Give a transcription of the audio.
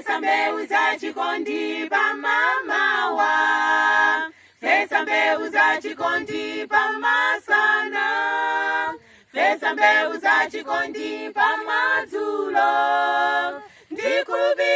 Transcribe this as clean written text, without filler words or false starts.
Fesa mbeu za chikondi pa mamawa, fesa mbeu za chikondi pa masana, fesa mbeu za chikondi pa madzulo. Ndikurubi